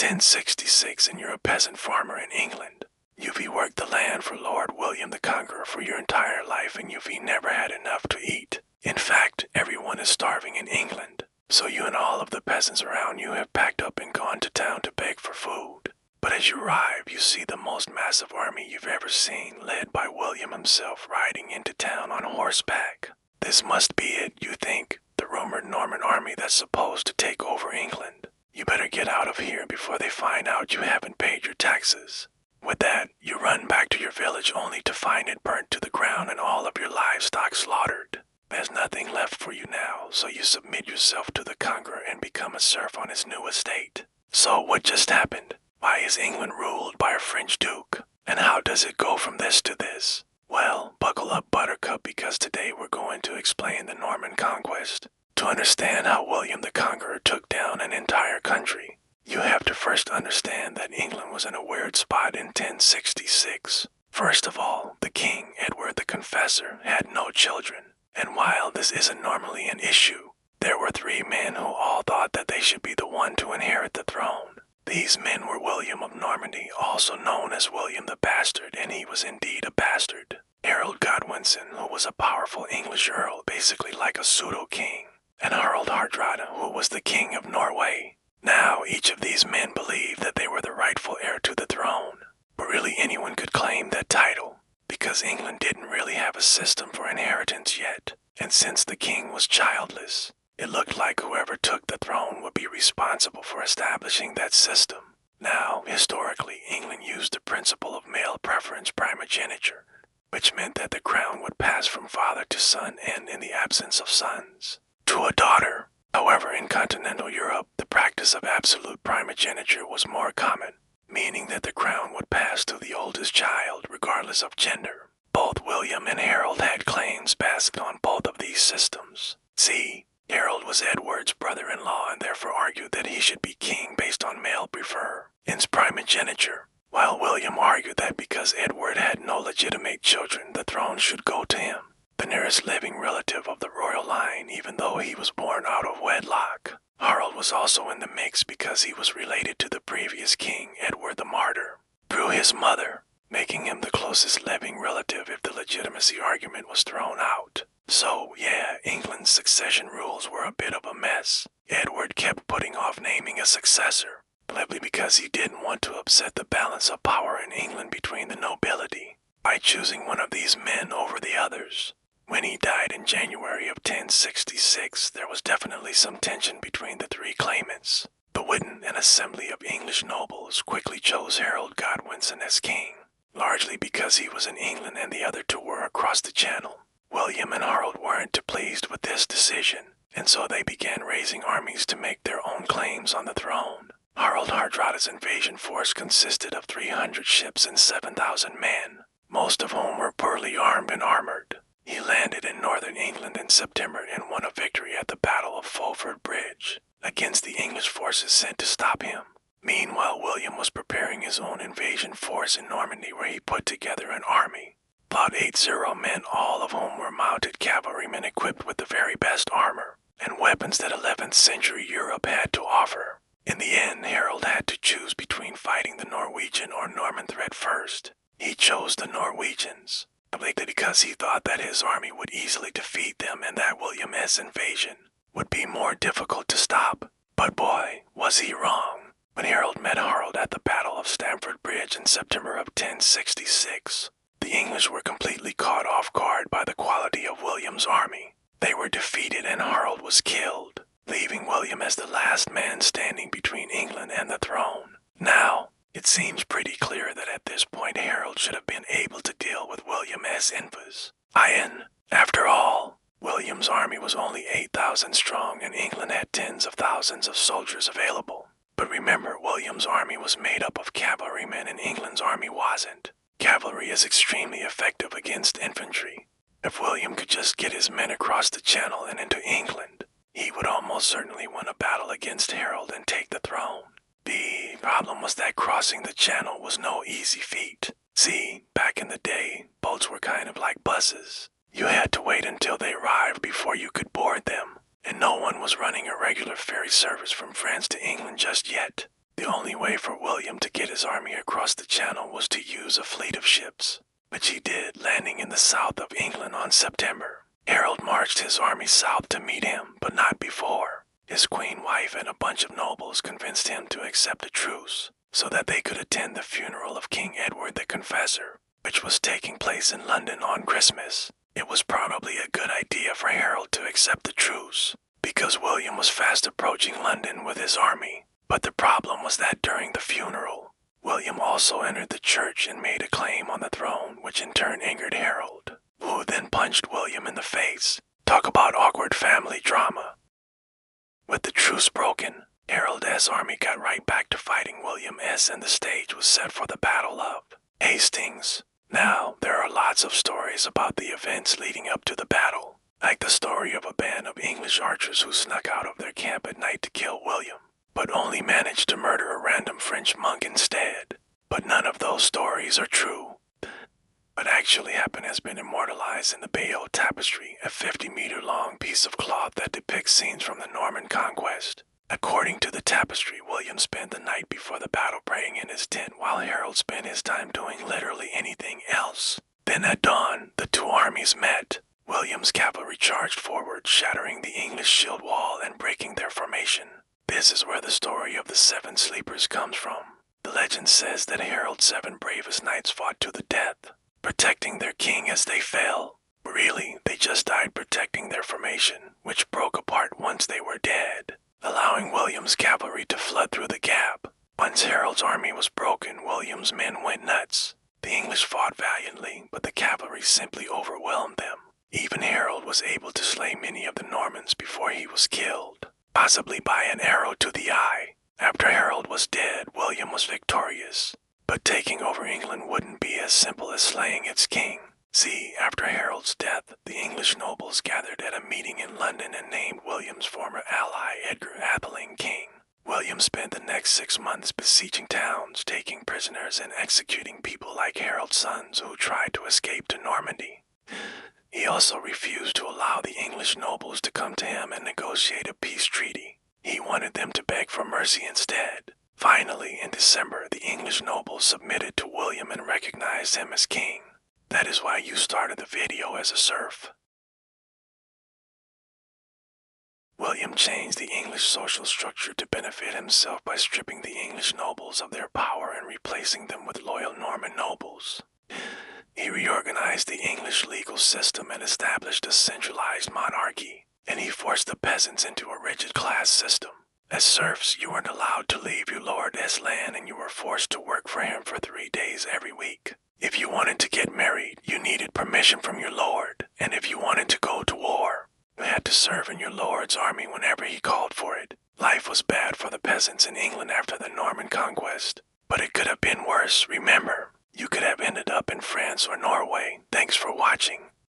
1066 and you're a peasant farmer in England. You've worked the land for Lord William the Conqueror for your entire life and you've never had enough to eat. In fact, everyone is starving in England. So you and all of the peasants around you have packed up and gone to town to beg for food. But as you arrive, you see the most massive army you've ever seen, led by William himself, riding into town on horseback. This must be it, you think, the rumored Norman army that's supposed to take over England. You better get out of here before they find out you haven't paid your taxes. With that, you run back to your village only to find it burnt to the ground and all of your livestock slaughtered. There's nothing left for you now, so you submit yourself to the conqueror and become a serf on his new estate. So what just happened? Why is England ruled by a French duke? And how does it go from this to this? Well, buckle up, Buttercup, because today we're going to explain the Norman Conquest. To understand how William the Conqueror took down an entire country, you have to first understand that England was in a weird spot in 1066. First of all, the king, Edward the Confessor, had no children. And while this isn't normally an issue, there were three men who all thought that they should be the one to inherit the throne. These men were William of Normandy, also known as William the Bastard, and he was indeed a bastard. Harold Godwinson, who was a powerful English earl, basically like a pseudo-king, and Harald Hardrada, who was the king of Norway. Now, each of these men believed that they were the rightful heir to the throne, but really anyone could claim that title, because England didn't really have a system for inheritance yet, and since the king was childless, it looked like whoever took the throne would be responsible for establishing that system. Now, historically, England used the principle of male preference primogeniture, which meant that the crown would pass from father to son and, in the absence of sons, to a daughter. However, in continental Europe, the practice of absolute primogeniture was more common, meaning that the crown would pass to the oldest child, regardless of gender. Both William and Harold had claims based on both of these systems. See, Harold was Edward's brother-in-law and therefore argued that he should be king based on male preference primogeniture, while William argued that because Edward had no legitimate children, the throne should go to him, the nearest living relative of the royal line, even though he was born out of wedlock. Harold was also in the mix because he was related to the previous king, Edward the Martyr, through his mother, making him the closest living relative if the legitimacy argument was thrown out. So, yeah, England's succession rules were a bit of a mess. Edward kept putting off naming a successor, probably because he didn't want to upset the balance of power in England between the nobility by choosing one of these men over the others. When he died in January of 1066, there was definitely some tension between the three claimants. The Witan, an assembly of English nobles, quickly chose Harold Godwinson as king, largely because he was in England and the other two were across the channel. William and Harold weren't too pleased with this decision, and so they began raising armies to make their own claims on the throne. Harald Hardrada's invasion force consisted of 300 ships and 7,000 men, most of whom were poorly armed and armored. He landed in northern England in September and won a victory at the Battle of Fulford Bridge against the English forces sent to stop him. Meanwhile, William was preparing his own invasion force in Normandy, where he put together an army. About 80 men, all of whom were mounted cavalrymen equipped with the very best armor and weapons that 11th century Europe had to offer. In the end, Harold had to choose between fighting the Norwegian or Norman threat first. He chose the Norwegians, probably because he thought that his army would easily defeat them and that William's invasion would be more difficult to stop. But boy, was he wrong. When Harold met Harald at the Battle of Stamford Bridge in September of 1066, the English were completely caught off guard by the quality of William's army. They were defeated and Harold was killed, leaving William as the last man standing between England and the throne. Now, it seems pretty clear that at this point Harold should have been able to deal with William as infas. After all, William's army was only 8,000 strong and England had tens of thousands of soldiers available. But remember, William's army was made up of cavalrymen and England's army wasn't. Cavalry is extremely effective against infantry. If William could just get his men across the channel and into England, he would almost certainly win a battle against Harold and take the throne. The problem was that crossing the channel was no easy feat. See, back in the day, boats were kind of like buses. You had to wait until they arrived before you could board them, and no one was running a regular ferry service from France to England just yet. The only way for William to get his army across the channel was to use a fleet of ships, which he did, landing in the south of England on September. Harold marched his army south to meet him, but not before. His queen wife and a bunch of nobles convinced him to accept a truce, so that they could attend the funeral of King Edward the Confessor, which was taking place in London on Christmas. It was probably a good idea for Harold to accept the truce, because William was fast approaching London with his army. But the problem was that during the funeral, William also entered the church and made a claim on the throne, which in turn angered Harold, who then punched William in the face. Talk about awkward family drama. With the truce broken, Harold S. army got right back to fighting William S. and the stage was set for the Battle of Hastings. Now, there are lots of stories about the events leading up to the battle, like the story of a band of English archers who snuck out of their camp at night to kill William, but only managed to murder a random French monk instead. But none of those stories are true. What actually happened has been immortalized in the Bayeux Tapestry, a 50-meter-long piece of cloth that depicts scenes from the Norman Conquest. According to the tapestry, William spent the night before the battle praying in his tent while Harold spent his time doing literally anything else. Then at dawn, the two armies met. William's cavalry charged forward, shattering the English shield wall and breaking their formation. This is where the story of the 7 sleepers comes from. The legend says that Harold's 7 bravest knights fought to the death, protecting their king as they fell. Really, they just died protecting their formation, which broke apart once they were dead, allowing William's cavalry to flood through the gap. Once Harold's army was broken, William's men went nuts. The English fought valiantly, but the cavalry simply overwhelmed them. Even Harold was able to slay many of the Normans before he was killed, possibly by an arrow to the eye. After Harold was dead, William was victorious. But taking over England wouldn't be as simple as slaying its king. See, after Harold's death, the English nobles gathered at a meeting in London and named William's former ally Edgar Atheling king. William spent the next 6 months besieging towns, taking prisoners and executing people like Harold's sons who tried to escape to Normandy. He also refused to allow the English nobles to come to him and negotiate a peace treaty. He wanted them to beg for mercy instead. Finally, in December, the English nobles submitted to William and recognized him as king. That is why you started the video as a serf. William changed the English social structure to benefit himself by stripping the English nobles of their power and replacing them with loyal Norman nobles. He reorganized the English legal system and established a centralized monarchy, and he forced the peasants into a rigid class system. As serfs, you weren't allowed to leave your lord's land and you were forced to work for him for 3 days every week. If you wanted to get married, you needed permission from your lord, and if you wanted to go to war, you had to serve in your lord's army whenever he called for it. Life was bad for the peasants in England after the Norman Conquest, but it could have been worse. Remember, you could have ended up in France or Norway. Thanks for watching.